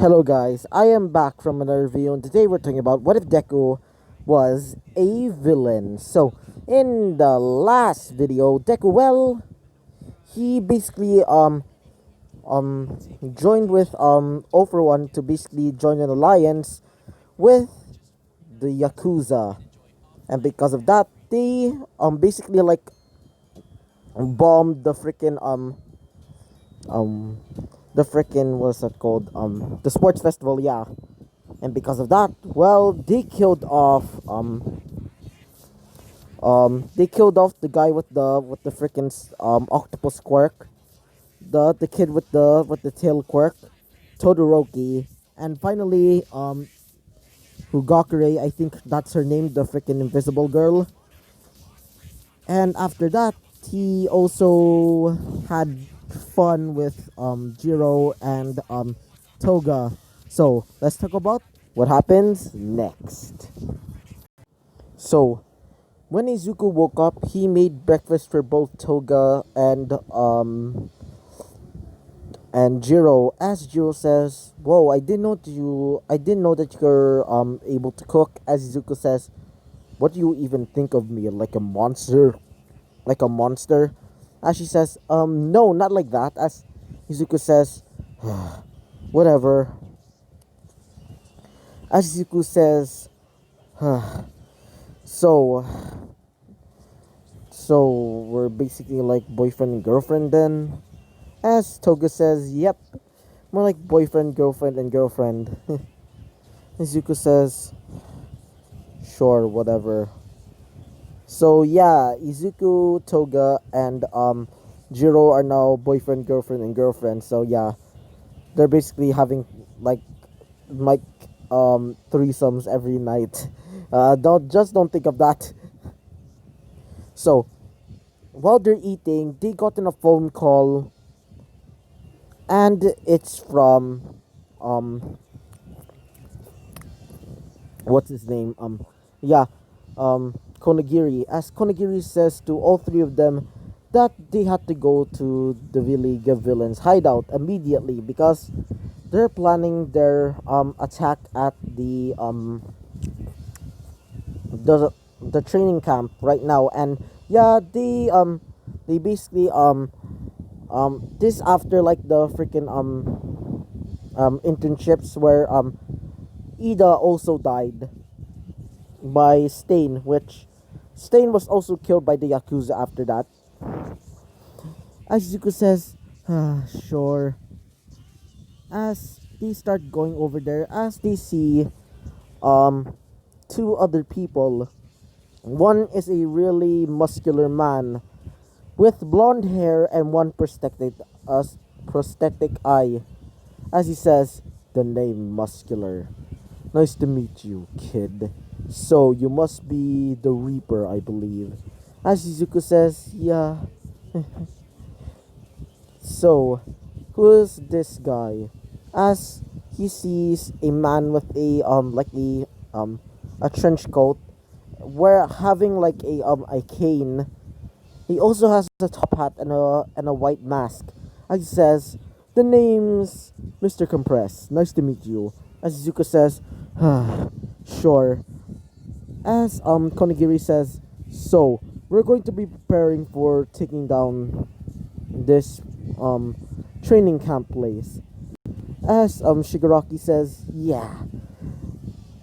Hello guys, I am back from another video and today we're talking about what if Deku was a villain. So, in the last video, Deku, well, he basically joined with 0 for 1 to basically join an alliance with the Yakuza. And because of that, they basically like bombed um the freaking what's that called? The sports festival, yeah. And because of that, well, they killed off the guy with the freaking octopus quirk, the kid with the tail quirk, Todoroki, and finally Hugakure, I think that's her name, the freaking invisible girl. And after that, he also had fun with Jiro and Toga. So let's talk about what happens next. So when Izuku woke up, he made breakfast for both Toga and Jiro. As Jiro says, "Whoa, I didn't know that you're able to cook." As Izuku says, "What do you even think of me, like a monster?" Like a monster. As she says, no, not like that. As Izuku says, whatever. As Izuku says, so we're basically like boyfriend and girlfriend then. As Toga says, yep, more like boyfriend, girlfriend, and girlfriend. Izuku says, sure, whatever. So yeah, Izuku, Toga, and Jiro are now boyfriend, girlfriend, and girlfriend. So yeah, they're basically having like like threesomes every night. Don't think of that. So while they're eating, they got in a phone call, and it's from what's his name? Yeah, Konagiri. As Konagiri says to all three of them that they had to go to the League of Villains hideout immediately because they're planning their attack at the training camp right now. And yeah, they basically this after like the freaking internships where Ida also died by Stain, which Stain was also killed by the Yakuza after that. As Zuko says, sure. As they start going over there, as they see two other people. One is a really muscular man with blonde hair and one prosthetic eye. As he says, the name Muscular. Nice to meet you, kid. So you must be the Reaper, I believe. As Izuku says, yeah. So, who's this guy? As he sees a man with a trench coat, where having like a cane. He also has a top hat and a white mask. As he says, the name's Mr. Compress. Nice to meet you. As Izuku says, sure. As Konigiri says, so we're going to be preparing for taking down this training camp place. As Shigaraki says, yeah,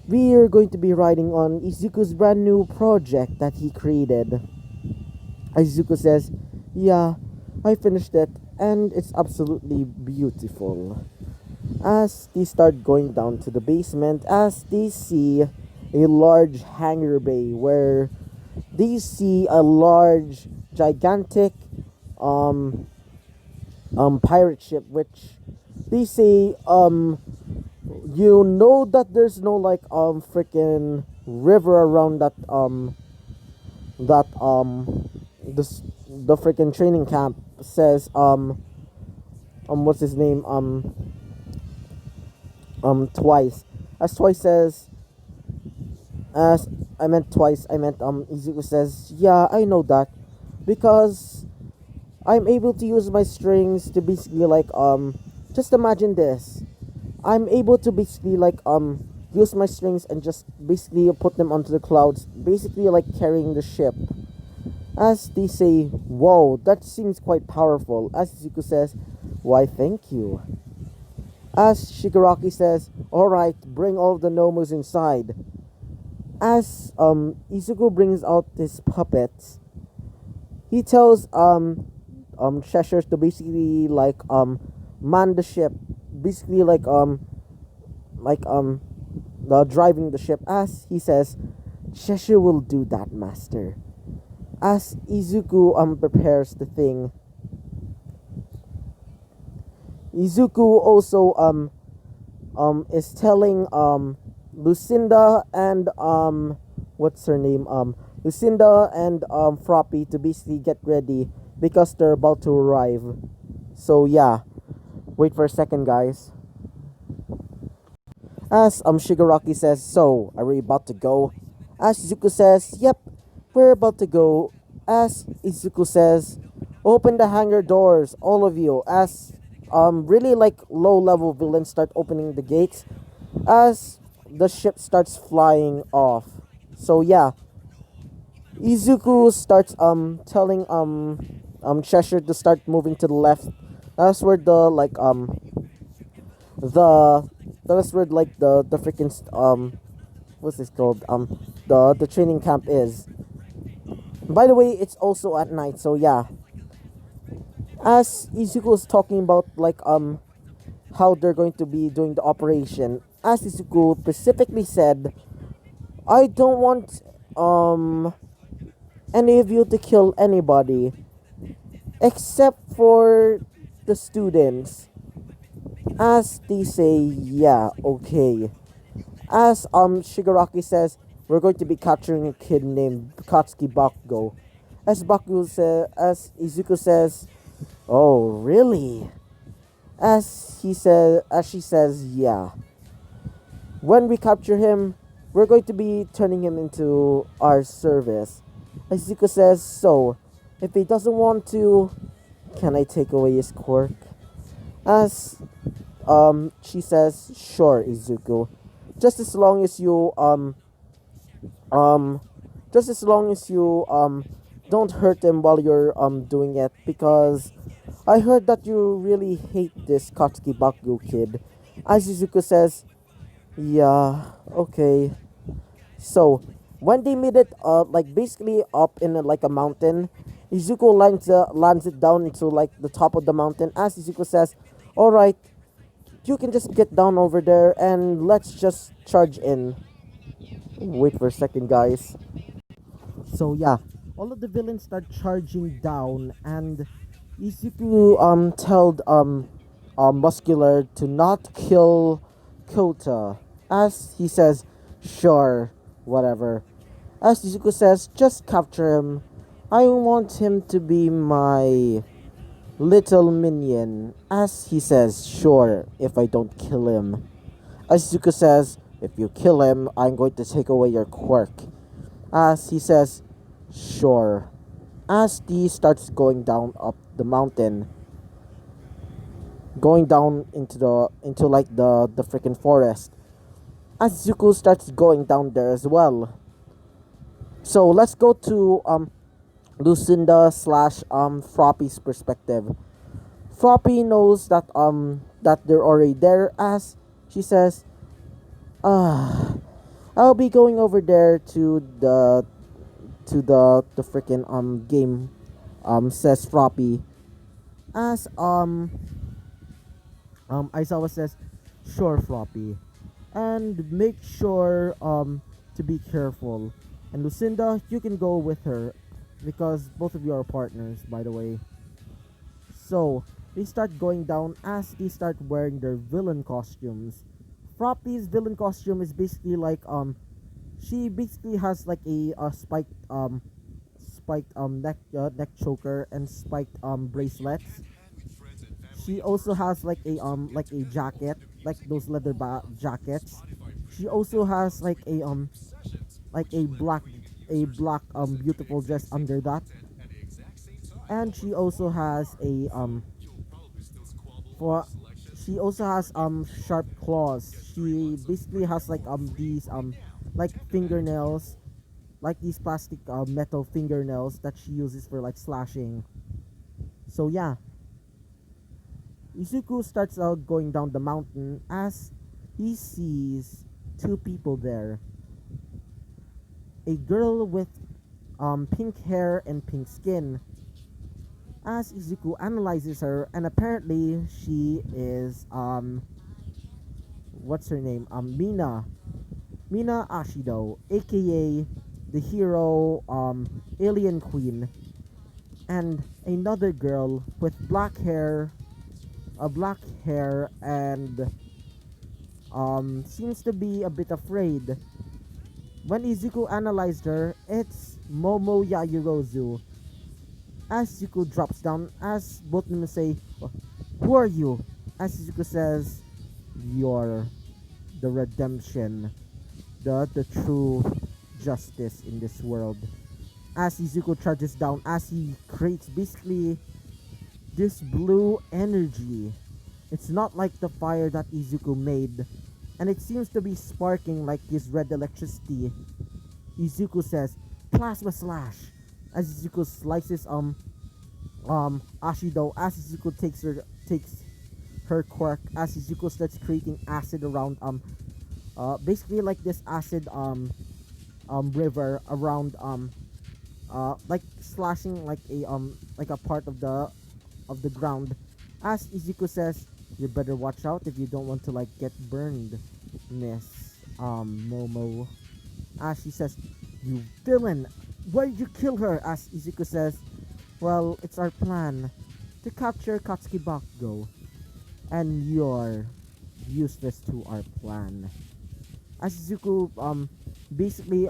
we are going to be riding on Izuku's brand new project that he created. Izuku says, yeah, I finished it and it's absolutely beautiful. As they start going down to the basement, as they see a large hangar bay where they see a large, gigantic pirate ship, which they say you know that there's no like freaking river around that the freaking training camp. Says what's his name, Twice. As Twice says, as I meant Twice, I meant Izuku says, yeah, I know that because I'm able to use my strings to basically like just imagine this. I'm able to basically like use my strings and just basically put them onto the clouds, basically like carrying the ship. As they say, whoa, that seems quite powerful. As Izuku says, why thank you. As Shigaraki says, alright, bring all of the Nomus inside. As Izuku brings out his puppets, he tells Cheshire to basically like man the ship, basically like the driving the ship. As he says, Cheshire will do that, master. As Izuku prepares the thing, Izuku also is telling Lucinda and what's her name, Lucinda and Froppy to basically get ready because they're about to arrive. So yeah, wait for a second, guys. As Shigaraki says, so are we about to go? As Izuku says, yep, we're about to go. As Izuku says, open the hangar doors, all of you. As really like low level villains start opening the gates as the ship starts flying off. So yeah, Izuku starts telling Cheshire to start moving to the left. That's where the that's where like the freaking what's this called, the training camp is. By the way, it's also at night. So yeah, as Izuku is talking about like how they're going to be doing the operation, as Izuku specifically said, I don't want any of you to kill anybody except for the students. As they say, yeah, okay. As Shigaraki says, we're going to be capturing a kid named Katsuki Bakugo. As Izuku says, oh really? As she says, yeah. When we capture him, we're going to be turning him into our service. Izuku says, so, if he doesn't want to, can I take away his quirk? As she says, sure, Izuku. Just as long as you um just as long as you don't hurt him while you're doing it, because I heard that you really hate this Katsuki Bakugo kid. As Izuku says, yeah, okay. So when they made it like basically up in like a mountain, Izuku lands it down into like the top of the mountain. As Izuku says, alright, you can just get down over there and let's just charge in. Wait for a second, guys. So yeah, all of the villains start charging down, and Izuku told Muscular to not kill Kota. As he says, sure, whatever. As Izuku says, just capture him. I want him to be my little minion. As he says, sure, if I don't kill him. As Izuku says, if you kill him, I'm going to take away your quirk. As he says, sure. As he starts going down up the mountain, going down into like the freaking forest. As Zuko starts going down there as well. So let's go to Lucinda slash Froppy's perspective. Froppy knows that they're already there, as she says, I'll be going over there to the freaking game, says Froppy. As Aizawa says, sure, Floppy, and make sure to be careful. And Lucinda, you can go with her because both of you are partners, by the way. So they start going down as they start wearing their villain costumes. Floppy's villain costume is basically like she basically has like a spiked neck choker and spiked bracelets. She also has like a jacket, like those jackets. She also has like a black beautiful dress under that. And she also has a for she also has sharp claws. She basically has like these like fingernails, like these plastic metal fingernails that she uses for like slashing. So yeah, Izuku starts out going down the mountain as he sees two people there. A girl with pink hair and pink skin. As Izuku analyzes her, and apparently she is what's her name? Mina Ashido, aka the hero Alien Queen, and another girl with black hair and seems to be a bit afraid. When Izuku analyzed her, it's Momo Yayurozu. As Izuku drops down, as both of them say, "Who are you?" As Izuku says, "You're the redemption, the true justice in this world." As Izuku charges down, as he creates basically this blue energy. It's not like the fire that Izuku made, and it seems to be sparking like this red electricity. Izuku says, "Plasma slash!" As Izuku slices Ashido, as Izuku takes her quirk, as Izuku starts creating acid around basically like this acid river around like slashing like a part of the ground. As Izuku says, "You better watch out if you don't want to like get burned, Miss Momo." As she says, "You villain! Why did you kill her?" As Izuku says, "Well, it's our plan to capture Katsuki Bakugo, and you're useless to our plan." As Izuku basically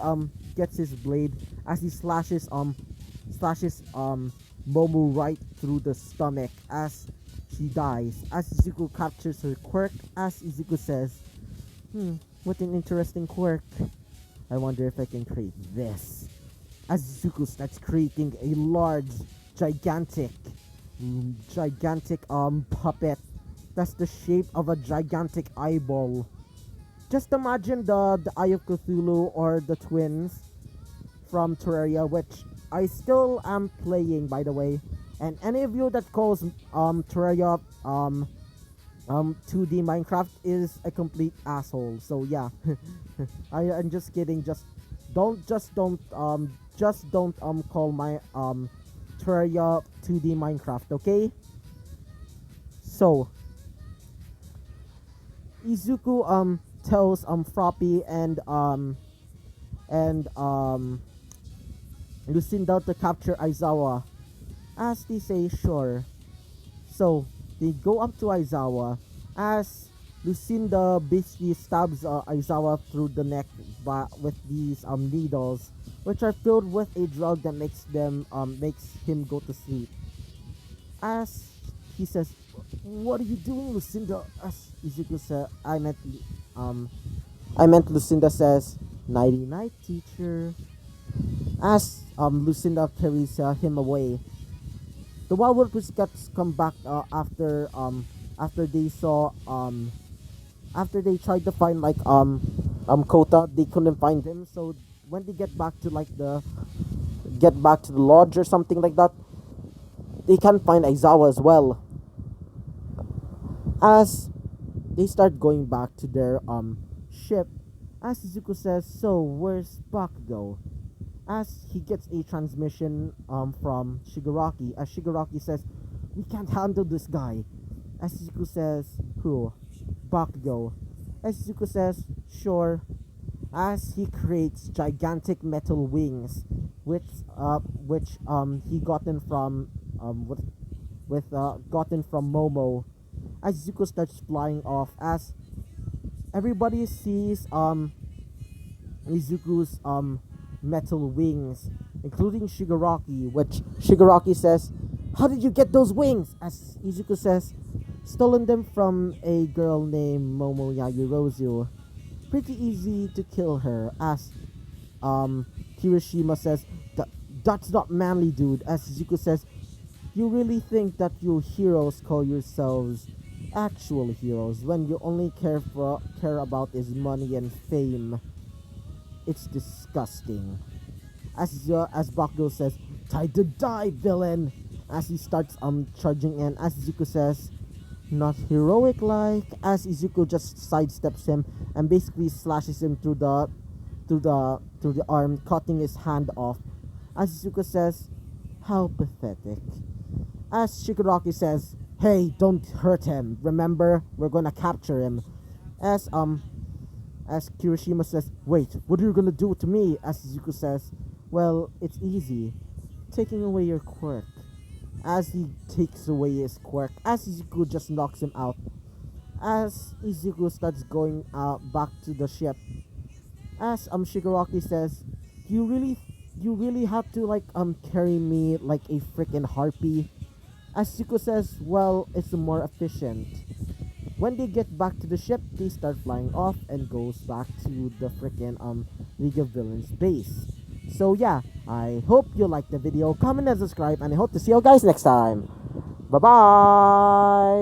gets his blade as he slashes Momo right through the stomach as she dies. As Izuku captures her quirk, as Izuku says, what an interesting quirk. I wonder if I can create this." As Izuku starts creating a large, gigantic puppet that's the shape of a gigantic eyeball. Just imagine the Eye of Cthulhu or the twins from Terraria, which I still am playing, by the way. And any of you that calls Terraria 2D Minecraft is a complete asshole. So yeah, I'm just kidding. Don't call my Terraria 2D Minecraft, okay? So Izuku tells Froppy and Lucinda to capture Aizawa. As they say sure. So they go up to Aizawa as Lucinda basically stabs Aizawa through the neck with these needles, which are filled with a drug that makes him go to sleep. As he says, "What are you doing, Lucinda?" As Izuku said, I meant Lucinda says, "Nighty night, teacher." As Lucinda carries him away, the Wild Pussycats come back after they saw after they tried to find like Kota. They couldn't find him. So when they get back to the lodge or something like that, they can't find Aizawa as well. As they start going back to their ship, as Izuku says, "So where's Bakugo?" As he gets a transmission from Shigaraki, as Shigaraki says, "We can't handle this guy." As Izuku says, "Who?" "Bakugo." As Izuku says, "Sure." As he creates gigantic metal wings, which he gotten from gotten from Momo. As Izuku starts flying off, as everybody sees Izuku's metal wings, including Shigaraki, which Shigaraki says, "How did you get those wings?" As Izuku says, "Stolen them from a girl named Momo Yayurozu. Pretty easy to kill her." As Kirishima says, "That's not manly, dude." As Izuku says, "You really think that you heroes call yourselves actual heroes when you only care about is money and fame. It's disgusting. As Bakugo says, "Time to die, villain!" As he starts charging in, as Izuku says, "Not heroic like." As Izuku just sidesteps him and basically slashes him through the arm, cutting his hand off. As Izuku says, "How pathetic." As Shigaraki says, "Hey, don't hurt him. Remember, we're gonna capture him." As as Kirishima says, "Wait, what are you gonna do to me?" As Izuku says, "Well, it's easy. Taking away your quirk." As he takes away his quirk, as Izuku just knocks him out. As Izuku starts going back to the ship, as Shigaraki says, you really have to like carry me like a freaking harpy." As Izuku says, "Well, it's more efficient." When they get back to the ship, they start flying off and goes back to the freaking League of Villains base. So yeah, I hope you liked the video, comment and subscribe, and I hope to see you guys next time. Bye bye.